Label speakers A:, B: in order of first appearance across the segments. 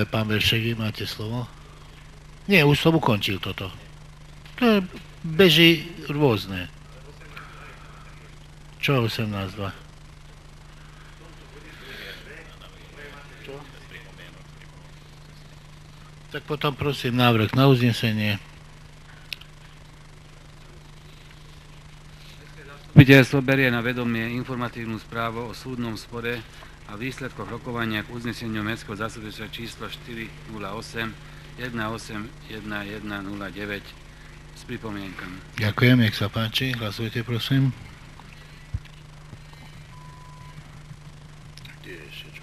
A: Pán Veršek, máte slovo. Nie, už som ukončil toto. To beží rôzne. Čo 18.2? Tak potom prosím návrh na uznesenie.
B: Zastupiteľstvo berie na vedomie informatívnu správu o súdnom spore a výsledkoch rokovania k uzneseniu Mestského zastupiteľstva číslo 408 181109 s pripomienkami.
A: Ďakujem, nech sa páči. Hlasujte, prosím. Kde je ešte čo?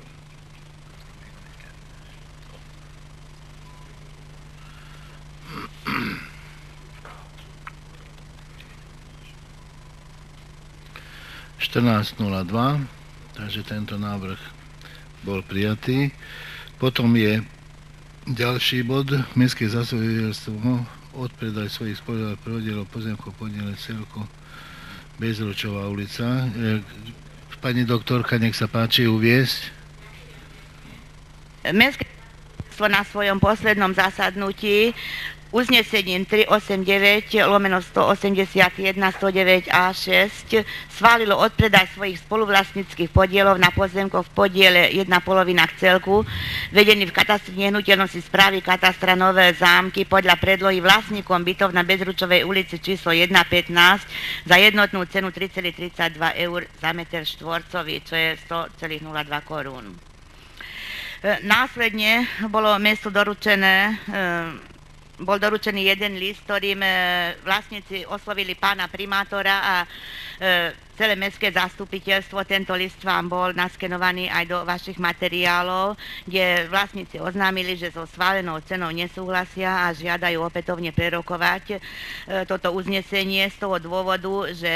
A: Takže tento návrh bol prijatý. Potom je ďalší bod. Mestské zastupiteľstvo odpredaj svojich spodielov prevodielov pozemkov podiele celku Bezručová ulica. Pani doktorka, nech sa páči uviesť.
C: Mestské zastupiteľstvo na svojom poslednom zasadnutí uznesením 389/181/109A6 schválilo odpredaj svojich spoluvlastníckych podielov na pozemkoch v podiele 1/2 k celku, vedený v katastri nehnuteľnosti správy katastra Nové Zámky podľa predlohy vlastníkom bytov na Bezručovej ulici číslo 115 za jednotnú cenu 3,32 eur za meter štvorcový, čo je 100,02 korún. Následne bolo mestu bol doručený jeden list, ktorým vlastníci oslovili pána primátora a celé mestské zastupiteľstvo. Tento list vám bol naskenovaný aj do vašich materiálov, kde vlastníci oznámili, že so schválenou cenou nesúhlasia a žiadajú opätovne prerokovať toto uznesenie z toho dôvodu, že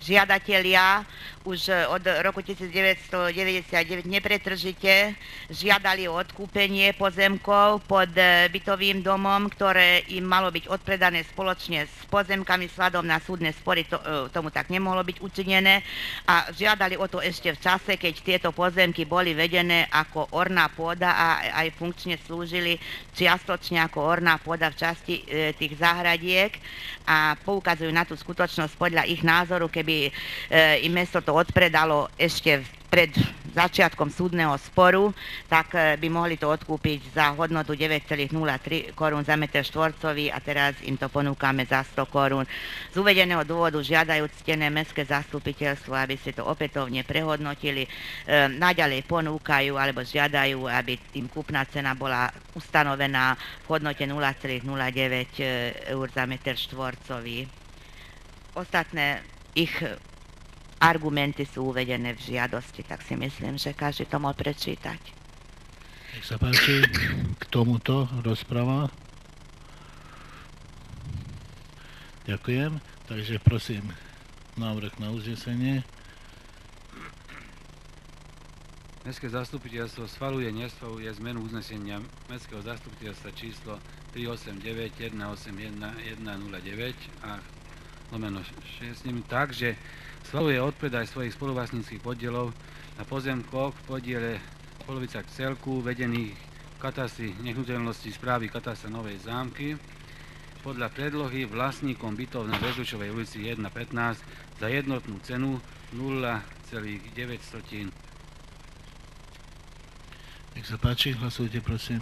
C: žiadatelia už od roku 1999 nepretržite žiadali o odkúpenie pozemkov pod bytovým domom, ktoré im malo byť odpredané spoločne s pozemkami vzhľadom na súdne spory. Tomu tak nemohlo byť učinené a žiadali o to ešte v čase, keď tieto pozemky boli vedené ako orná pôda a aj funkčne slúžili čiastočne ako orná pôda v časti tých záhradiek a poukazujú na tú skutočnosť podľa ich názoru, keby im mesto to odpredalo ešte pred začiatkom súdneho sporu, tak by mohli to odkúpiť za hodnotu 9,03 korún za meter štvorcový a teraz im to ponúkame za 100 korún. Z uvedeného dôvodu žiadajú ctené mestské zastupiteľstvo, aby si to opätovne prehodnotili, naďalej ponúkajú alebo žiadajú, aby im kúpna cena bola ustanovená v hodnote 0,09 eur za meter štvorcový. Ostatné ich argumenty sú uvedené v žiadosti, tak si myslím, že každý to mohol prečítať.
A: Nech sa páči, k tomuto rozpráva. Ďakujem. Takže prosím, návrh na uznesenie.
B: Mestské zastupiteľstvo schvaľuje, neschvaľuje zmenu uznesenia Mestského zastupiteľstva číslo 389/1811109 a /6 tak, že schvaľuje odpredaj svojich spoluvlastníckych podielov na pozemkoch v podiele polovica k celku vedených v katastri nehnuteľnosti správy katastra Novej Zámky podľa predlohy vlastníkom bytov na Bezručovej ulici 115 za jednotnú cenu 0,9.
A: Nech sa páči, hlasujte prosím.